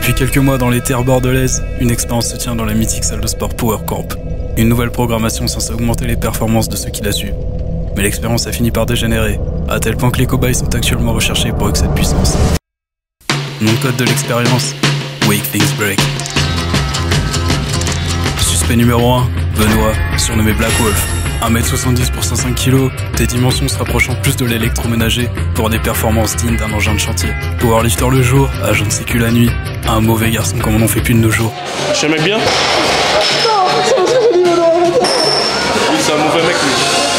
Depuis quelques mois dans les terres bordelaises, une expérience se tient dans la mythique salle de sport Power Corp. Une nouvelle programmation censée augmenter les performances de ceux qui la suivent. Mais l'expérience a fini par dégénérer, à tel point que les cobayes sont actuellement recherchés pour excès de puissance. Nom de code de l'expérience, Wake Things Break. Suspect numéro 1, Benoît, surnommé Black Wolf. 1m70 pour 105 kg, des dimensions se rapprochant plus de l'électroménager pour des performances dignes d'un engin de chantier. Powerlifter le jour, agent de sécu la nuit, un mauvais garçon comme on n'en fait plus de nos jours. Je suis un mec bien. Oui, c'est un mauvais mec, lui.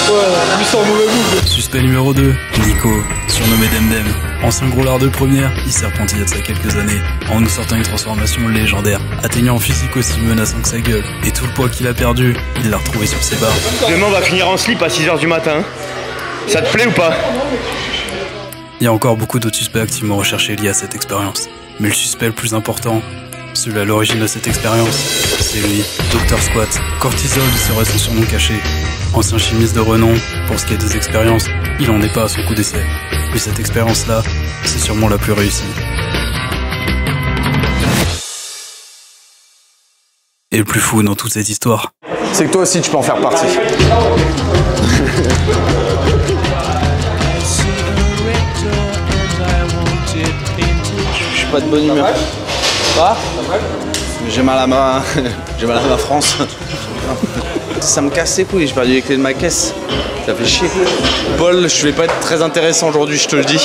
Ouais, lui c'est un mauvais move. Suspect numéro 2, Nico, surnommé Demdem. Ancien gros lard de première, il serpentille de ça quelques années, en nous sortant une transformation légendaire, atteignant un physique aussi menaçant que sa gueule. Et tout le poids qu'il a perdu, il l'a retrouvé sur ses barres. Demain, on va finir en slip à 6h du matin. Ça te plaît ou pas? Il y a encore beaucoup d'autres suspects activement recherchés liés à cette expérience. Mais le suspect le plus important, celui à l'origine de cette expérience, c'est lui, Dr Squat. Cortisol serait son surnom caché. Ancien chimiste de renom, pour ce qui est des expériences, il en est pas à son coup d'essai. Mais cette expérience-là, c'est sûrement la plus réussie. Et le plus fou dans toute cette histoire, c'est que toi aussi tu peux en faire partie. Je suis pas de bonne humeur. Quoi? J'ai mal à ma... j'ai mal à ma France. Ça me casse les couilles, j'ai perdu les clés de ma caisse. Ça fait chier. Paul, je vais pas être très intéressant aujourd'hui, je te le dis.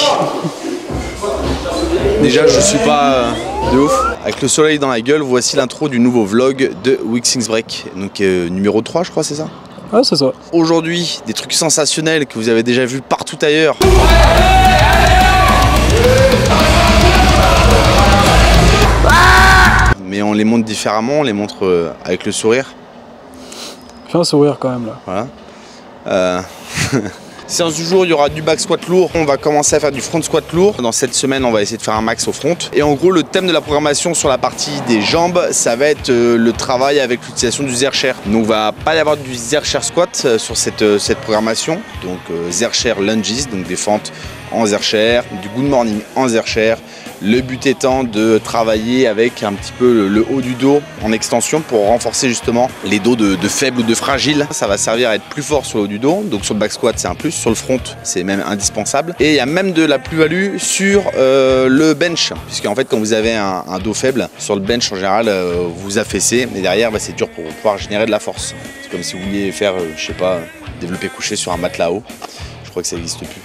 Déjà, je suis pas de ouf. Avec le soleil dans la gueule, voici l'intro du nouveau vlog de Wake Things Break. Donc numéro 3, je crois, c'est ça? Ouais, c'est ça. Aujourd'hui, des trucs sensationnels que vous avez déjà vus partout ailleurs. Mais on les montre différemment, on les montre avec le sourire. Fais un sourire quand même là. Voilà. Séance du jour, il y aura du back squat lourd. On va commencer à faire du front squat lourd. Dans cette semaine, on va essayer de faire un max au front. Et en gros, le thème de la programmation sur la partie des jambes, ça va être le travail avec l'utilisation du Zercher. Donc, il va pas y avoir du Zercher squat sur cette programmation. Donc, Zercher lunges, donc des fentes en Zercher, du good morning en Zercher. Le but étant de travailler avec un petit peu le haut du dos en extension pour renforcer justement les dos de faibles ou de fragiles. Ça va servir à être plus fort sur le haut du dos. Donc sur le back squat, c'est un plus. Sur le front, c'est même indispensable. Et il y a même de la plus-value sur le bench. Puisqu'en fait, quand vous avez un dos faible, sur le bench en général, vous affaissez. Mais derrière, c'est dur pour pouvoir générer de la force. C'est comme si vous vouliez faire, je sais pas, développer couché sur un matelas haut. Je crois que ça n'existe plus.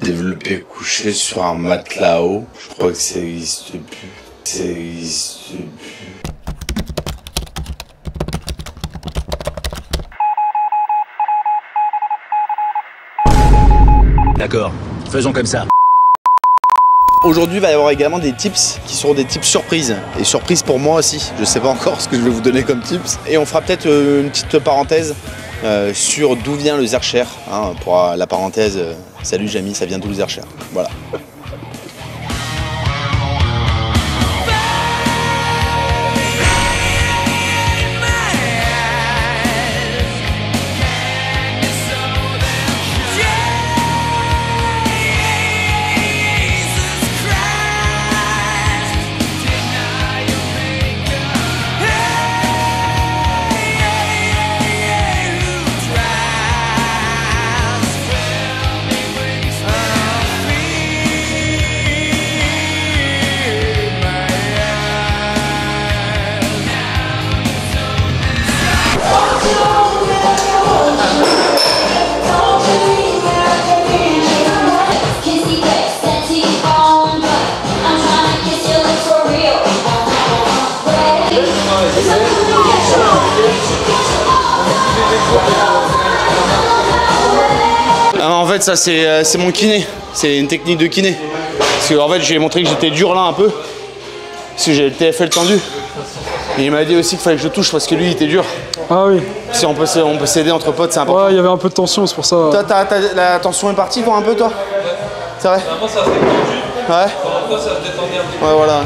Développer couché sur un matelas haut, je crois que ça n'existe plus. Ça n'existe plus. D'accord, faisons comme ça. Aujourd'hui, il va y avoir également des tips qui seront des tips surprises. Et surprises pour moi aussi. Je ne sais pas encore ce que je vais vous donner comme tips. Et on fera peut-être une petite parenthèse sur d'où vient le Zercher. Hein, pour la parenthèse, salut Jamie, ça vient d'où le Zercher. Voilà. Alors en fait ça c'est mon kiné, c'est une technique de kiné. Parce que en fait j'ai montré que j'étais dur là un peu, parce que j'ai le TFL tendu. Et il m'a dit aussi qu'il fallait que je touche parce que lui il était dur. Ah oui. Si on peut s'aider entre potes, c'est important. Ouais, il y avait un peu de tension, c'est pour ça. Toi la tension est partie pour un peu toi? C'est vrai? Avant ça restait tendu. Ouais. Après ça se détendait un peu. Ouais voilà.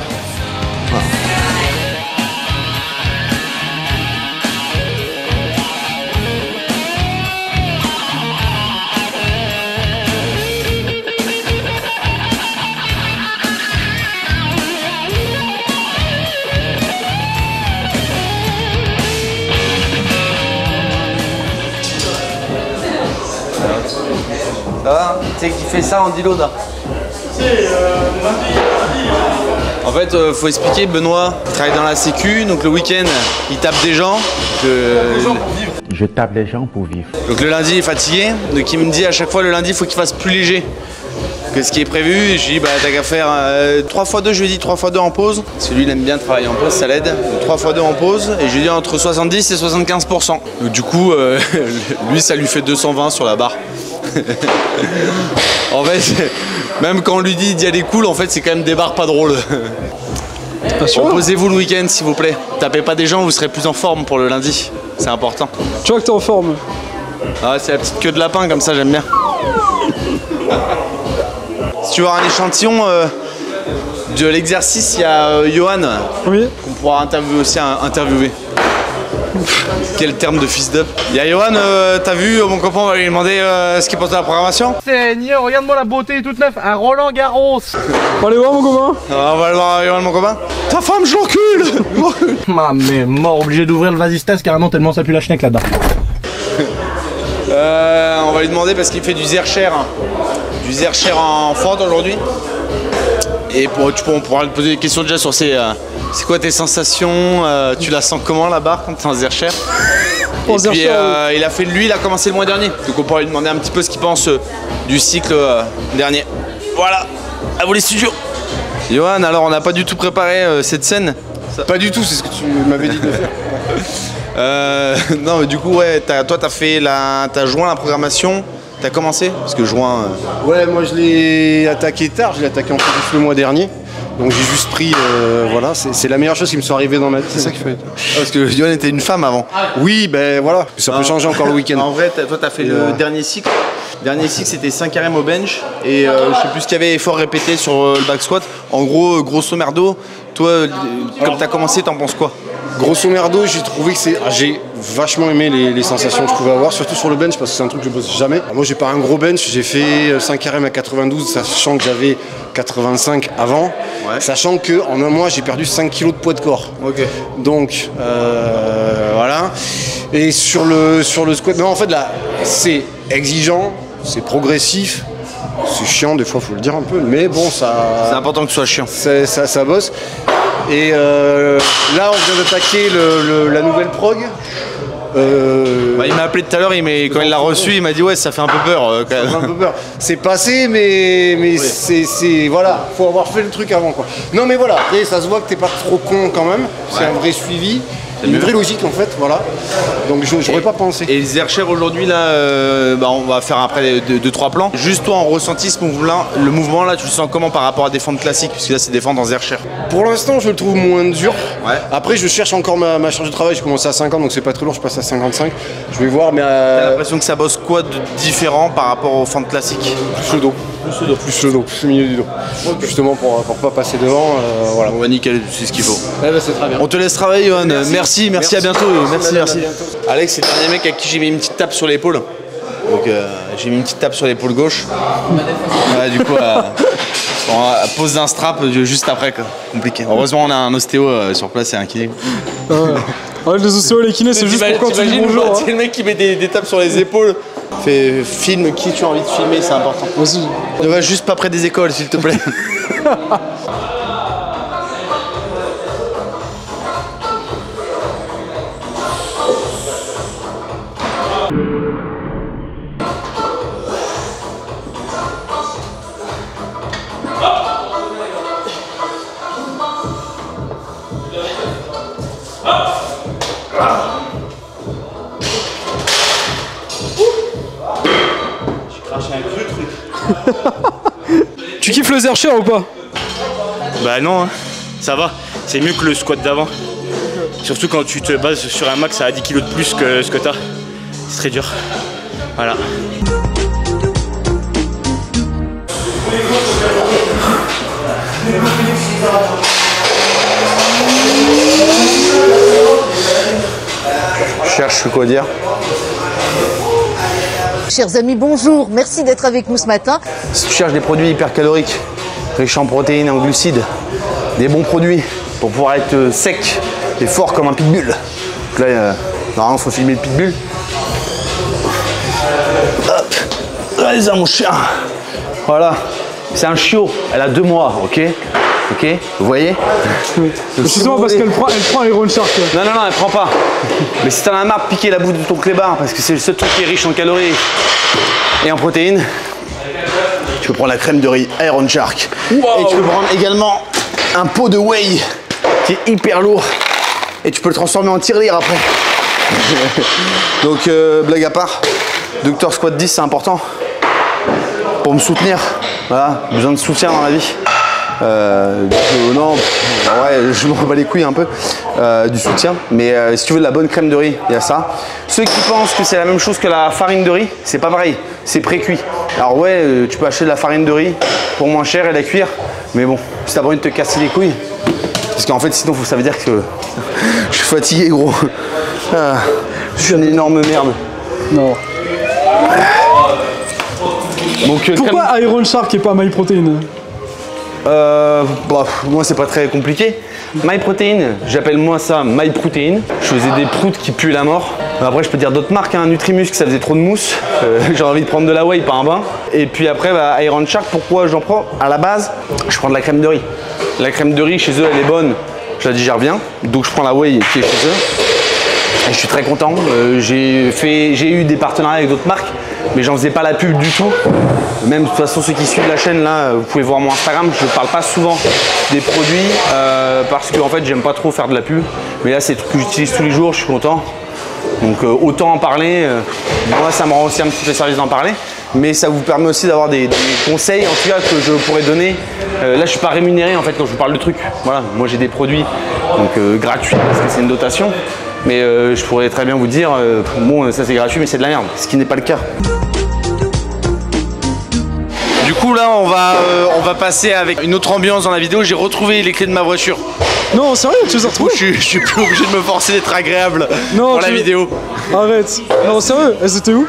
Ça va? Tu sais qui fait ça en Dilo là? En fait, faut expliquer, Benoît travaille dans la sécu, donc le week-end, il tape des gens. Je tape les gens pour vivre. Donc le lundi, il est fatigué, donc il me dit à chaque fois le lundi, il faut qu'il fasse plus léger que ce qui est prévu. Je lui dis, bah t'as qu'à faire 3 x 2, je lui ai dit 3 x 2 en pause. Parce que lui, il aime bien travailler en pause, ça l'aide. Donc 3 x 2 en pause, et je lui ai dit entre 70 et 75%. Donc du coup, lui, ça lui fait 220 sur la barre. En fait, même quand on lui dit d'y aller cool, en fait, c'est quand même des barres pas drôles. Reposez-vous le week-end, s'il vous plaît. Tapez pas des gens, vous serez plus en forme pour le lundi. C'est important. Tu vois que t'es en forme. Ah, c'est la petite queue de lapin, comme ça, j'aime bien. Si tu veux avoir un échantillon de l'exercice, il y a Johan Oui. qu'on pourra interviewer. Quel terme de fils d'up. Il y a Johan, t'as vu, mon copain, on va lui demander ce qu'il pense de la programmation. Seigneur, regarde-moi la beauté toute neuve, un Roland Garros. On va aller voir mon copain. On va aller voir Johan, mon copain. Ta femme, je l'encule. Ah mais mort, obligé d'ouvrir le vasistas carrément tellement ça pue la schneck là-dedans. On va lui demander parce qu'il fait du Zercher. Du Zercher en fente aujourd'hui. Et on pourra lui poser des questions déjà sur c'est quoi tes sensations, tu la sens comment la barre quand t'es en Zercher? Et puis il a fait lui, il a commencé le mois dernier. Donc on pourra lui demander un petit peu ce qu'il pense du cycle dernier. Voilà, à vous les studios. Johan, alors on n'a pas du tout préparé cette scène. Pas du tout, c'est ce que tu m'avais dit de faire. Non mais du coup ouais, toi t'as joint la programmation, t'as commencé? Parce que juin... Ouais, moi je l'ai attaqué tard, je l'ai attaqué en plus le mois dernier. Donc j'ai juste pris, voilà, c'est la meilleure chose qui me soit arrivée dans ma vie, c'est ça qui fait. Parce que Johan était une femme avant. Oui, ben voilà, ça peut changer encore le week-end. En vrai, toi t'as fait le dernier cycle. Dernier cycle c'était 5 RM au bench et je sais plus ce qu'il y avait effort répété sur le back squat. En gros, grosso merdo, toi, comme t'as commencé, t'en penses quoi? Grosso merdo, j'ai trouvé que j'ai vachement aimé les sensations que je pouvais avoir, surtout sur le bench parce que c'est un truc que je bosse jamais. Alors moi j'ai pas un gros bench, j'ai fait 5 RM à 92, sachant que j'avais 85 avant, ouais. Sachant que en un mois j'ai perdu 5 kg de poids de corps. Ok. Donc voilà. Et sur le squat, non en fait là c'est exigeant, c'est progressif. C'est chiant des fois, faut le dire un peu, mais bon ça. C'est important que ce soit chiant. Ça bosse. Et là, on vient d'attaquer la nouvelle prog. Bah, il m'a appelé tout à l'heure, quand il l'a reçu, il m'a dit ouais, ça fait un peu peur. Quand même. Ça fait un peu peur. C'est passé, mais oui. c'est voilà, faut avoir fait le truc avant quoi. Non mais voilà, et ça se voit que t'es pas trop con quand même. C'est un vrai suivi. Une vraie logique en fait, voilà. Donc j'aurais pas pensé. Et les Zercher aujourd'hui là, on va faire après 2-3 plans. Juste toi en ressenti ce mouvement, le mouvement là, tu le sens comment par rapport à des fentes classiques, puisque là c'est des fentes en Zercher? Pour l'instant je le trouve moins dur. Ouais. Après je cherche encore ma charge de travail, j'ai commencé à 50 donc c'est pas très lourd, je passe à 55. Je vais voir mais t'as l'impression que ça bosse quoi de différent par rapport aux fentes classiques? Plus le dos. Plus le milieu du dos. Okay. Justement pour pas passer devant, voilà. On va nickel, c'est ce qu'il faut. Ouais, bah, c'est très bien. On te laisse travailler Johan, merci, à bientôt. Merci. Alex, c'est le dernier mec à qui j'ai mis une petite tape sur l'épaule. Donc j'ai mis une petite tape sur l'épaule gauche. Ouais, du coup, pose d'un strap juste après, quoi. Compliqué. Heureusement, on a un ostéo sur place et un kiné. Ouais, les ostéos et les kinés, c'est juste pour quand tu dis bonjour. C'est le mec qui met des tapes sur les épaules. Filme qui tu as envie de filmer, c'est important. Aussi. Ne va juste pas près des écoles, s'il te plaît. Tu kiffes le Zercher ou pas? Bah non, hein. Ça va, c'est mieux que le squat d'avant. Surtout quand tu te bases sur un max à 10 kg de plus que ce que t'as. C'est très dur. Voilà. Je cherche quoi dire. Chers amis, bonjour, merci d'être avec nous ce matin. Si tu cherches des produits hypercaloriques, riches en protéines et en glucides, des bons produits pour pouvoir être sec et fort comme un pitbull. Donc là, normalement, il faut filmer le pitbull. Hop. Regardez ça, mon chien. Voilà. C'est un chiot. Elle a 2 mois, ok? Ok, vous voyez? Excuse-moi parce qu'elle prend Iron Shark. Non, non, non, elle prend pas. Mais si t'en as marre de piquer la bout de ton clébard, parce que c'est le seul truc qui est riche en calories et en protéines, tu peux prendre la crème de riz Iron Shark. Wow. Et tu peux prendre également un pot de whey qui est hyper lourd. Et tu peux le transformer en tirelire après. Donc, blague à part, Dr Squat 10, c'est important pour me soutenir. Voilà, besoin de soutien dans la vie. Non, ouais, je m'en bats les couilles un peu du soutien, mais si tu veux de la bonne crème de riz, il y a ça. Ceux qui pensent que c'est la même chose que la farine de riz, c'est pas pareil, c'est pré-cuit. Alors ouais, tu peux acheter de la farine de riz pour moins cher et la cuire, mais bon, si t'as pas envie de te casser les couilles, parce qu'en fait sinon ça veut dire que je suis fatigué gros. Je suis une énorme merde. Non. Donc, pourquoi Iron Shark et pas MyProtein? Bah, moi c'est pas très compliqué. MyProtein, j'appelle moi ça MyProtein. Je faisais des proutes qui puent la mort. Après je peux dire d'autres marques, hein. Nutrimuscle ça faisait trop de mousse. J'ai envie de prendre de la whey, pas un bain. Et puis après bah, Iron Shark, pourquoi j'en prends? À la base, je prends de la crème de riz. La crème de riz chez eux elle est bonne, je la digère bien. Donc je prends la whey qui est chez eux. Et je suis très content. J'ai eu des partenariats avec d'autres marques, mais j'en faisais pas la pub du tout. Même de toute façon, ceux qui suivent la chaîne, là, vous pouvez voir mon Instagram, je ne parle pas souvent des produits parce que en fait, j'aime pas trop faire de la pub. Mais là, c'est des trucs que j'utilise tous les jours, je suis content. Donc autant en parler. Moi, ça me rend aussi un petit peu service d'en parler. Mais ça vous permet aussi d'avoir des conseils, en tout cas, que je pourrais donner. Là, je ne suis pas rémunéré en fait quand je vous parle de trucs. Voilà, moi j'ai des produits donc gratuits parce que c'est une dotation. Mais je pourrais très bien vous dire, bon ça c'est gratuit mais c'est de la merde, ce qui n'est pas le cas. Du coup là on va passer avec une autre ambiance dans la vidéo. J'ai retrouvé les clés de ma voiture. Non sérieux, tu les as retrouvées? Je suis plus obligé de me forcer d'être agréable pour la vidéo. Arrête. Non sérieux, elles étaient où?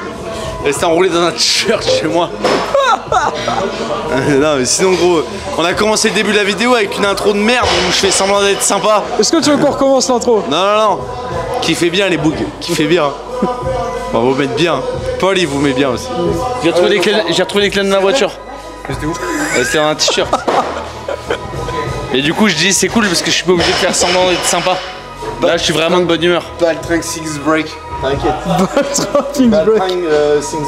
Elles étaient enroulées dans un t-shirt chez moi. Non mais sinon gros, on a commencé le début de la vidéo avec une intro de merde où je fais semblant d'être sympa. Est-ce que tu veux qu'on recommence l'intro? Non non non, qui fait bien les bougs, qui fait bien. On va vous mettre bien. Paul il vous met bien aussi. J'ai retrouvé les clés de ma voiture. C'était où? C'était dans un t-shirt. Et du coup je dis c'est cool parce que je suis pas obligé de faire semblant d'être sympa. Là je suis vraiment de bonne humeur. Baltringue 6 break. T'inquiète. Baltringue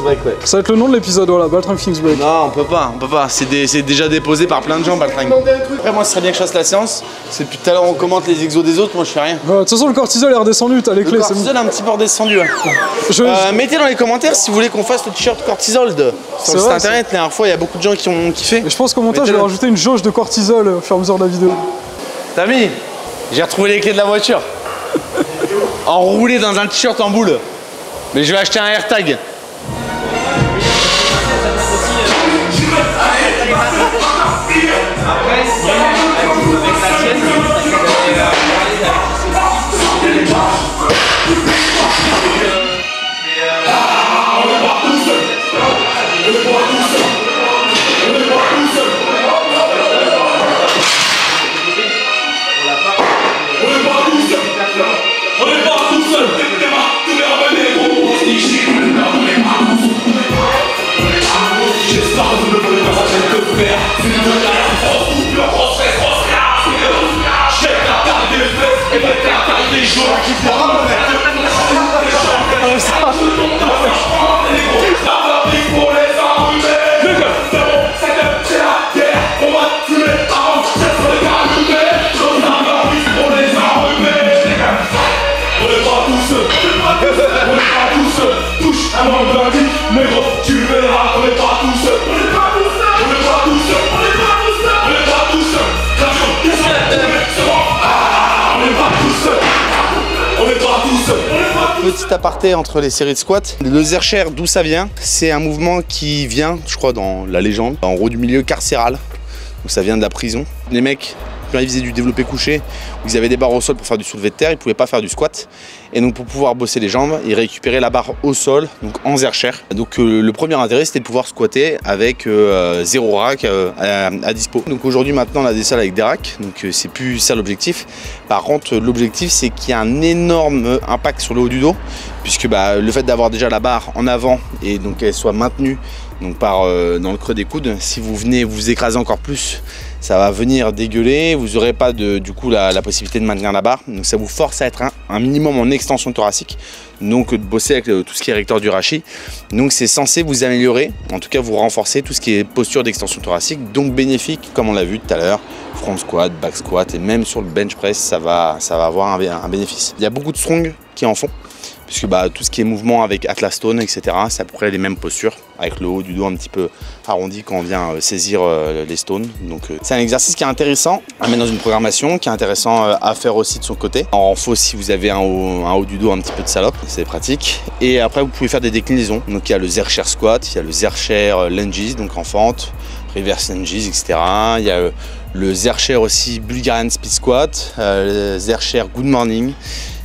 break, ouais. Ça va être le nom de l'épisode, voilà, Baltringue break. Non, on peut pas. C'est déjà déposé par plein de gens, Baltringue. Après, moi, ce serait bien que je fasse la séance. C'est depuis tout à l'heure, on commente les exos des autres, moi, je fais rien. De toute façon, le cortisol est redescendu, t'as les clés. Le cortisol est un petit peu redescendu, ouais. Mettez dans les commentaires si vous voulez qu'on fasse le t-shirt cortisol sur le site internet. La dernière fois, il y a beaucoup de gens qui ont kiffé. Et je pense qu'au montage, je vais rajouter une jauge de cortisol au fur et à mesure de la vidéo. T'as mis? J'ai retrouvé les clés de la voiture. Enroulé dans un t-shirt en boule. Mais je vais acheter un AirTag. Petit aparté entre les séries de squats. Le Zercher, d'où ça vient? C'est un mouvement qui vient, je crois, dans la légende, en haut du milieu carcéral. Donc ça vient de la prison. Les mecs, quand ils faisaient du développé couché, où ils avaient des barres au sol pour faire du soulevé de terre, ils ne pouvaient pas faire du squat. Et donc pour pouvoir bosser les jambes, ils récupéraient la barre au sol, donc en Zercher. Donc le premier intérêt, c'était de pouvoir squatter avec 0 rack à dispo. Donc aujourd'hui, maintenant, on a des salles avec des racks, donc c'est plus ça l'objectif. Par contre, l'objectif, c'est qu'il y a un énorme impact sur le haut du dos, puisque le fait d'avoir déjà la barre en avant et donc qu'elle soit maintenue donc par dans le creux des coudes. Si vous venez vous écraser encore plus, ça va venir dégueuler, vous n'aurez pas du coup la possibilité de maintenir la barre, donc ça vous force à être un minimum en extension thoracique, donc de bosser avec tout ce qui est recteur du rachis. Donc c'est censé vous améliorer, en tout cas vous renforcer tout ce qui est posture d'extension thoracique, donc bénéfique comme on l'a vu tout à l'heure, front squat, back squat et même sur le bench press ça va avoir un bénéfice. Il y a beaucoup de strong qui en font, puisque tout ce qui est mouvement avec Atlas Stone, etc., c'est à peu près les mêmes postures, avec le haut du dos un petit peu arrondi quand on vient saisir les stones. Donc c'est un exercice qui est intéressant à mettre dans une programmation, qui est intéressant à faire aussi de son côté. En renfort si vous avez un haut du dos un petit peu de salope, c'est pratique. Et après vous pouvez faire des déclinaisons. Donc il y a le Zercher squat, il y a le Zercher lunges, donc en fente, reverse lunges, etc. Il y a le Zercher aussi Bulgarian speed squat, le Zercher good morning.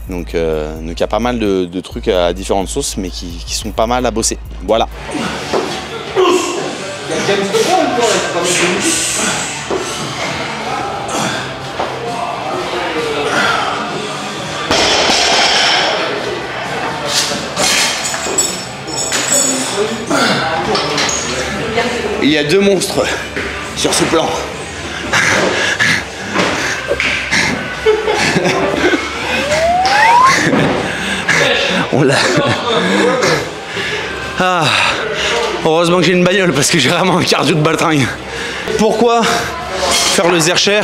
Donc il y a pas mal de trucs à différentes sauces, mais qui sont pas mal à bosser. Voilà. Il y a deux monstres sur ce plan. On l'a. Ah, heureusement que j'ai une bagnole parce que j'ai vraiment un cardio de baltringue. Pourquoi faire le Zercher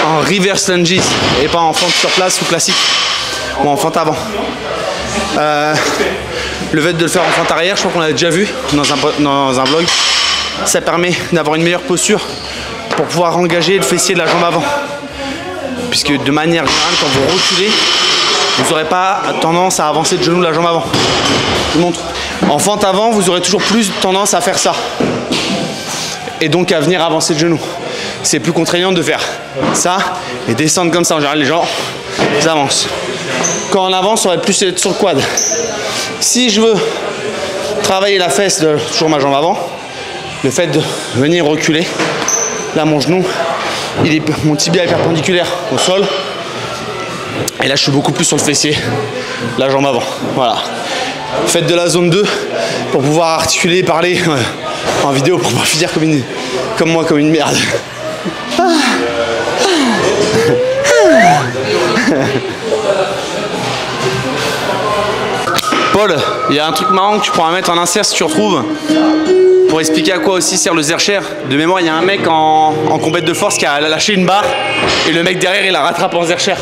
en reverse lunges et pas en fente sur place ou classique ou en fente avant? Le fait de le faire en fente arrière, je crois qu'on l'a déjà vu dans un vlog, ça permet d'avoir une meilleure posture pour pouvoir engager le fessier de la jambe avant. Puisque de manière générale, quand vous reculez, vous n'aurez pas tendance à avancer de genou de la jambe avant. Je vous montre. En fente avant, vous aurez toujours plus tendance à faire ça. Et donc à venir avancer de genou. C'est plus contraignant de faire ça et descendre comme ça. En général, les gens, ils avancent. Quand on avance, on va plus être sur le quad. Si je veux travailler la fesse de toujours ma jambe avant, le fait de venir reculer, là mon genou, mon tibia est perpendiculaire au sol. Et là je suis beaucoup plus sur le fessier, la jambe avant. Voilà. Faites de la zone 2 pour pouvoir articuler et parler en vidéo pour pas finir comme moi comme une merde. Paul, il y a un truc marrant que tu pourras mettre en insert si tu retrouves pour expliquer à quoi aussi sert le Zercher. De mémoire, il y a un mec en compète de force qui a lâché une barre et le mec derrière il la rattrape en Zercher.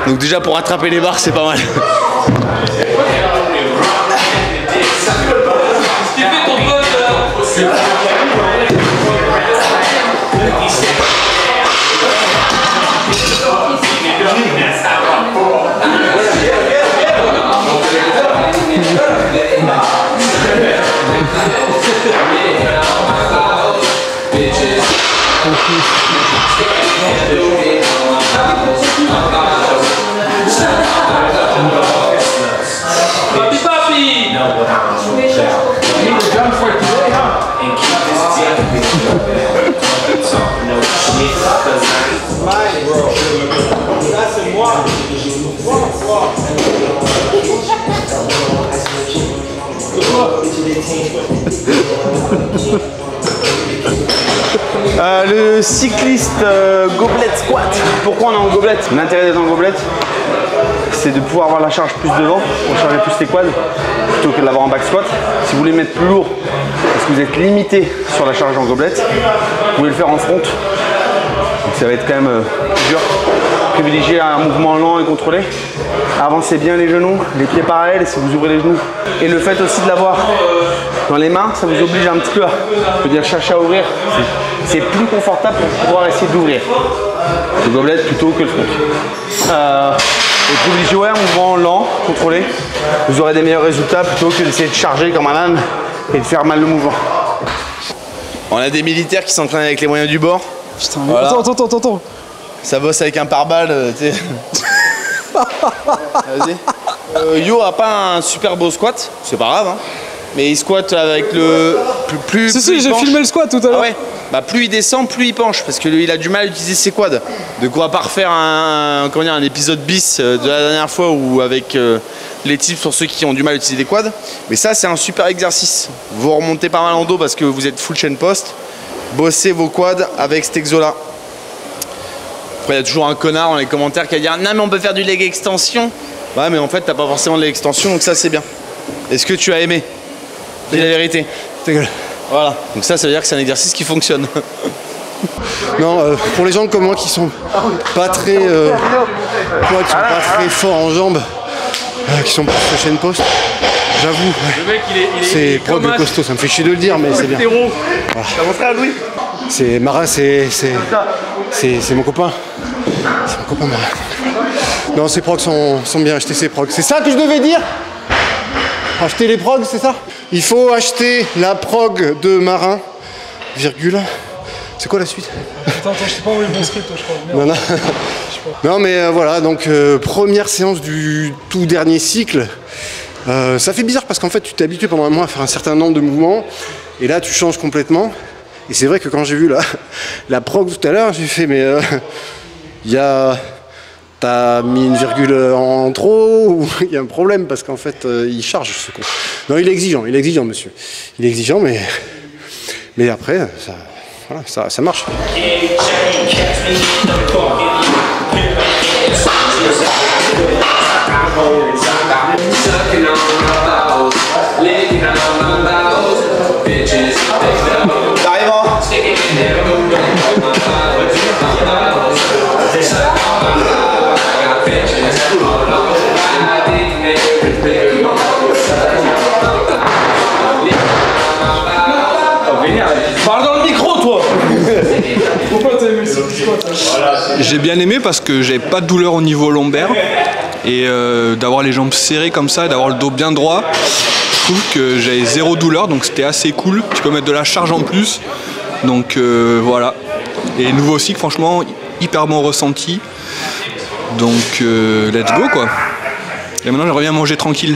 Donc déjà pour rattraper les barres c'est pas mal. Le cycliste gobelet squat. Pourquoi on est en gobelet? L'intérêt d'être en gobelet, c'est de pouvoir avoir la charge plus devant pour charger plus les quads plutôt que de l'avoir en back squat. Si vous voulez mettre plus lourd parce que vous êtes limité sur la charge en gobelet, vous pouvez le faire en front. Donc ça va être quand même dur. Privilégiez un mouvement lent et contrôlé. Avancez bien les genoux, les pieds parallèles si vous ouvrez les genoux. Et le fait aussi de l'avoir dans les mains, ça vous oblige un petit peu à chercher à ouvrir. C'est plus confortable pour pouvoir essayer d'ouvrir le gobelet plutôt que le front. Et privilégiez un mouvement lent, contrôlé. Vous aurez des meilleurs résultats plutôt que d'essayer de charger comme un âne et de faire mal le mouvement. On a des militaires qui s'entraînent avec les moyens du bord. Putain, voilà. Attends. Ça bosse avec un pare-balles, tu sais. Vas-y. Yo a pas un super beau squat, c'est pas grave, hein. Mais il squatte avec le plus. Si, j'ai filmé le squat tout à l'heure. Ah ouais. bah, plus il descend, plus il penche, parce qu'il a du mal à utiliser ses quads. De quoi pas refaire un épisode bis de la dernière fois ou avec les tips pour ceux qui ont du mal à utiliser des quads. Mais ça, c'est un super exercice. Vous remontez pas mal en dos parce que vous êtes full chain post. Bossez vos quads avec cet exo-là. Après, il y a toujours un connard dans les commentaires qui va dire « Non, mais on peut faire du leg extension. » Ouais, mais en fait, t'as pas forcément de leg extension, donc ça, c'est bien. Est-ce que tu as aimé? Dis la vérité. Ta gueule. Voilà. Donc ça veut dire que c'est un exercice qui fonctionne. Non, pour les gens comme moi qui sont pas très, forts en jambes, qui sont pas sur chaîne post, j'avoue, c'est prog costaud. Ça me fait chier de le dire, mais c'est bien. Voilà. T'as montré à Louis? C'est Marin, c'est mon copain. C'est mon copain Marin. Non, ces progs sont bien, acheter ces progs. C'est ça que je devais dire? Acheter les progs, c'est ça? Il faut acheter la prog de Marin, virgule. C'est quoi la suite? Attends, je t'ai pas envoyé le bon script, je crois. Merde. Non, mais voilà, donc première séance du tout dernier cycle. Ça fait bizarre parce qu'en fait, tu t'es habitué pendant un mois à faire un certain nombre de mouvements. Et là, tu changes complètement. Et c'est vrai que quand j'ai vu la prog tout à l'heure, j'ai fait, mais t'as mis une virgule en trop ou il y a un problème parce qu'en fait, il charge ce con. Non, il est exigeant, monsieur. Il est exigeant, mais après, ça marche. Parle dans le micro, toi. Pourquoi t'as aimé ce squat? J'ai bien aimé parce que j'avais pas de douleur au niveau lombaire et d'avoir les jambes serrées comme ça et d'avoir le dos bien droit, je trouve que j'avais zéro douleur, donc c'était assez cool. Tu peux mettre de la charge en plus, donc voilà. Et nouveau cycle, franchement, hyper bon ressenti, donc let's go quoi. Et maintenant je reviens manger tranquille.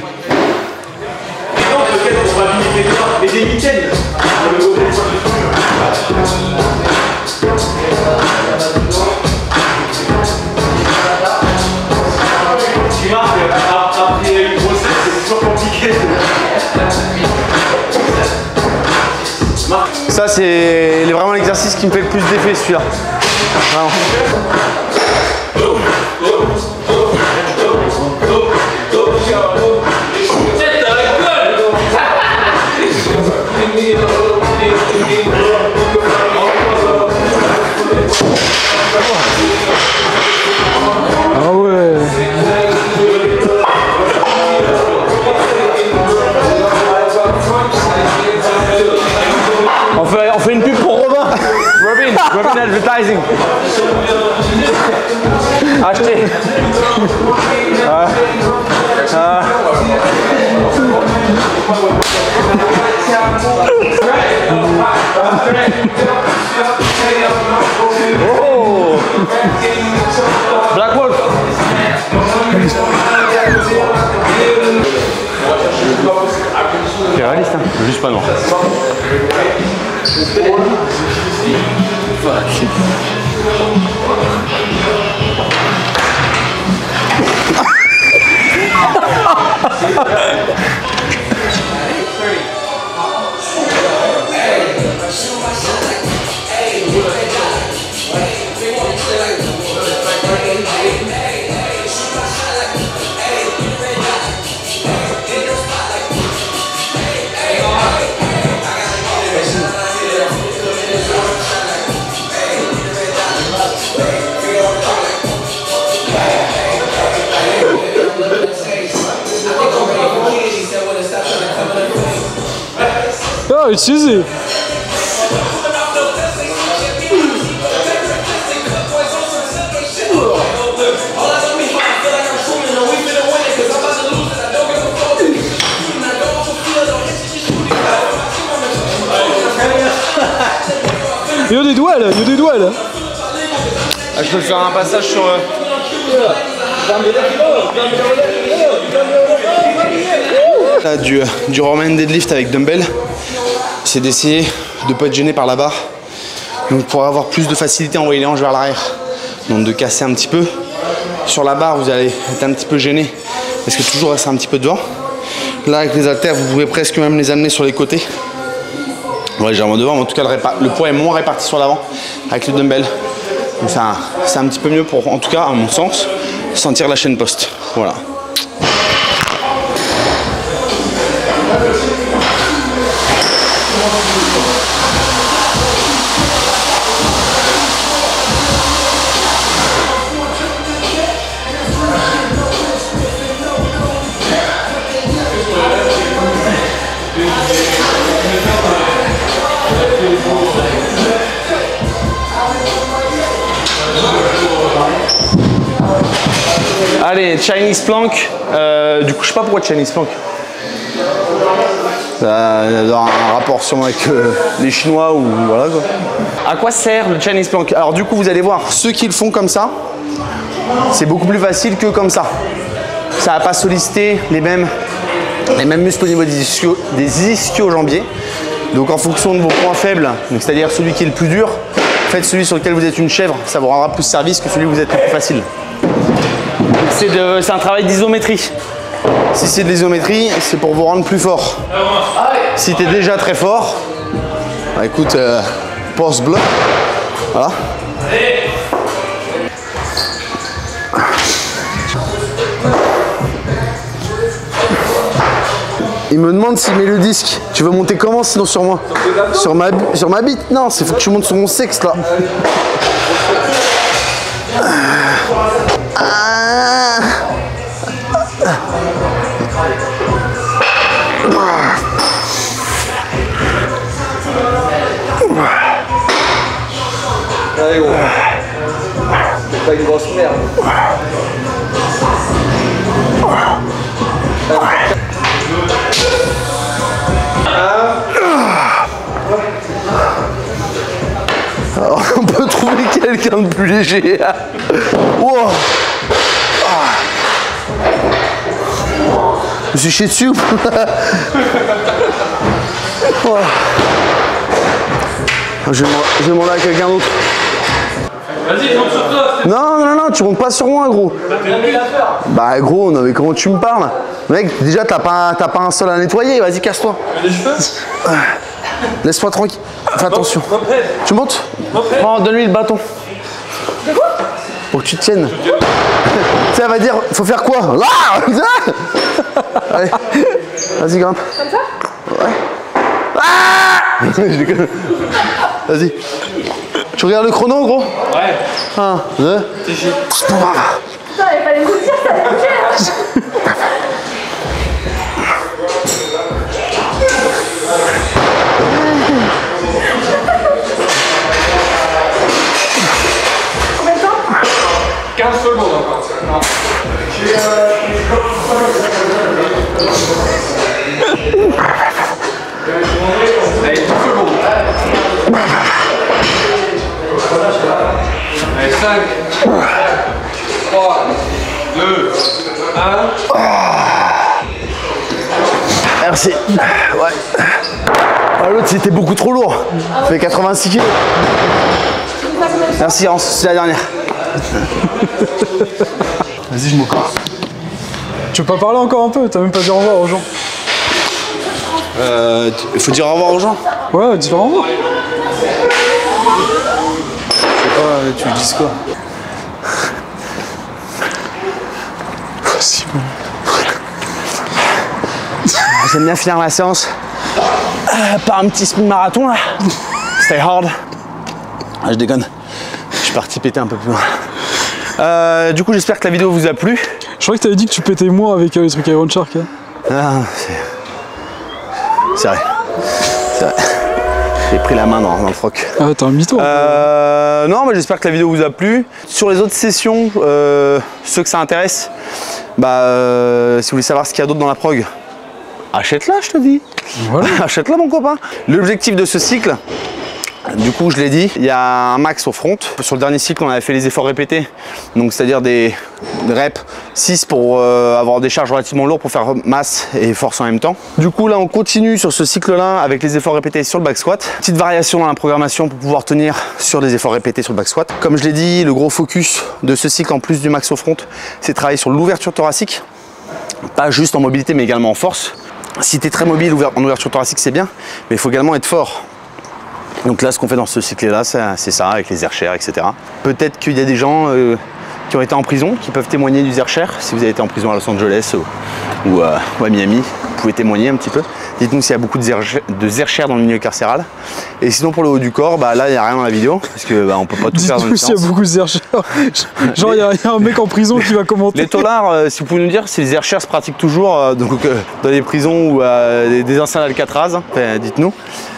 Ça, c'est vraiment l'exercice qui me fait le plus d'effet, celui-là. Vraiment. Ah ouais. On fait une pub pour Robin. Robin Advertising. Achetez. Oh. Black Wolf. C'est réaliste, hein? Juste pas noir. Ah, utilisé. Il y a des doigts là, Ah, je peux faire un passage sur... Là, du Roman deadlift avec dumbbell. C'est d'essayer de ne pas être gêné par la barre. Donc pour avoir plus de facilité à envoyer les hanches vers l'arrière. Donc de casser un petit peu. Sur la barre, vous allez être un petit peu gêné parce que toujours rester un petit peu devant. Là, avec les haltères, vous pouvez presque même les amener sur les côtés. Ouais, légèrement devant, mais en tout cas, le poids est moins réparti sur l'avant avec le dumbbell. Donc c'est un petit peu mieux pour, en tout cas, à mon sens, sentir la chaîne poste. Voilà. Allez, Chinese plank. Du coup, je sais pas pourquoi Chinese plank. Ça doit avoir un rapport sûrement avec les Chinois ou voilà quoi. À quoi sert le Chinese plank? Alors du coup, vous allez voir, ceux qui le font comme ça, c'est beaucoup plus facile que comme ça. Ça va pas solliciter les mêmes muscles au niveau des ischio-jambiers. Donc en fonction de vos points faibles, c'est-à-dire celui qui est le plus dur, faites celui sur lequel vous êtes une chèvre, ça vous rendra plus service que celui où vous êtes le plus facile. C'est un travail d'isométrie. Si c'est de l'isométrie, c'est pour vous rendre plus fort. Si tu es déjà très fort, bah écoute, pause bloc. Voilà. Il me demande s'il met le disque. Tu veux monter comment sinon sur moi? Sur ma bite? Non, il faut que tu montes sur mon sexe là. Allez gros. C'est pas une grosse merde. Alors, on peut trouver quelqu'un de plus léger. Wow. Je me suis chié dessus. Oh. Je vais demander à quelqu'un d'autre. Vas-y, monte sur toi. Non, tu montes pas sur moi, gros. Bah, gros, non, mais comment tu me parles? Mec, déjà, t'as pas un sol à nettoyer. Vas-y, casse-toi. Les cheveux. Laisse-moi tranquille. Fais attention. Tu montes? Oh, donne-lui le bâton. Pour que tu te tiennes. Ça va dire, faut faire quoi? Allez, vas-y, grimpe. Comme ça? Ouais. Ah. Je déconne. Vas-y. Tu regardes le chrono, gros? Ouais. 1, 2. T'es chier. Putain, il fallait vous dire, ça allait bouger. Combien de temps? 15 secondes encore. Allez, 10 secondes. Allez, 5, 3, 2, 1. Merci. Ouais. Ah, l'autre, c'était beaucoup trop lourd. Ça fait 86 kg. Merci, Hans, c'est la dernière. Vas-y, je me casse. Tu veux pas parler encore un peu? T'as même pas dit au revoir aux gens. Il faut dire au revoir aux gens. Ouais, dis au revoir. Je sais pas, tu lui dis quoi? Si bon. J'aime bien finir la séance par un petit spin marathon là. Stay hard. Ah, je déconne. Je suis parti péter un peu plus loin. Du coup, j'espère que la vidéo vous a plu. Je crois que t'avais dit que tu pétais moins avec les trucs Iron Shark. Hein. Ah, c'est vrai. C'est vrai. J'ai pris la main dans le froc. Ah, t'es un mytho. Non, mais j'espère que la vidéo vous a plu. Sur les autres sessions, ceux que ça intéresse, bah, si vous voulez savoir ce qu'il y a d'autre dans la prog, achète-la, je te dis. Voilà. Achète-la, mon copain. L'objectif de ce cycle, Du coup, je l'ai dit, il y a un max au front. Sur le dernier cycle, on avait fait les efforts répétés, donc c'est-à-dire des reps 6 pour avoir des charges relativement lourdes pour faire masse et force en même temps. Du coup, là, on continue sur ce cycle-là avec les efforts répétés sur le back squat. Petite variation dans la programmation pour pouvoir tenir sur les efforts répétés sur le back squat. Comme je l'ai dit, le gros focus de ce cycle, en plus du max au front, c'est travailler sur l'ouverture thoracique. Pas juste en mobilité, mais également en force. Si tu es très mobile en ouverture thoracique, c'est bien, mais il faut également être fort. Donc là, ce qu'on fait dans ce cycle-là, c'est ça, avec les Zercher, etc. Peut-être qu'il y a des gens qui ont été en prison, qui peuvent témoigner du Zercher. Si vous avez été en prison à Los Angeles ou à Miami, vous pouvez témoigner un petit peu. Dites-nous s'il y a beaucoup de Zercher dans le milieu carcéral. Et sinon, pour le haut du corps, bah, là, il n'y a rien dans la vidéo, parce qu'on ne peut pas tout faire dans une séance. Dites-nous s'il y a beaucoup de Zercher. Genre, il y a un mec en prison qui va commenter. Les taulards, si vous pouvez nous dire si les Zercher se pratiquent toujours dans les prisons ou des anciens d'Alcatraz, dites-nous.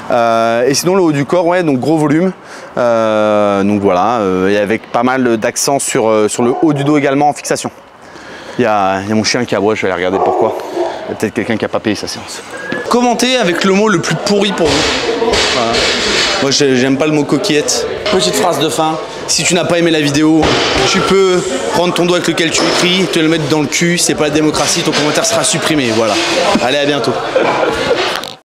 Et sinon le haut du corps, ouais, donc gros volume, donc voilà, et avec pas mal d'accent sur le haut du dos également en fixation. Il y a mon chien qui aboie, je vais aller regarder pourquoi. Il y a peut-être quelqu'un qui n'a pas payé sa séance. Commentez avec le mot le plus pourri pour vous. Voilà. Moi j'aime pas le mot coquillette. Petite phrase de fin, si tu n'as pas aimé la vidéo, tu peux prendre ton doigt avec lequel tu écris, te le mettre dans le cul, c'est pas la démocratie, ton commentaire sera supprimé, voilà. Allez, à bientôt.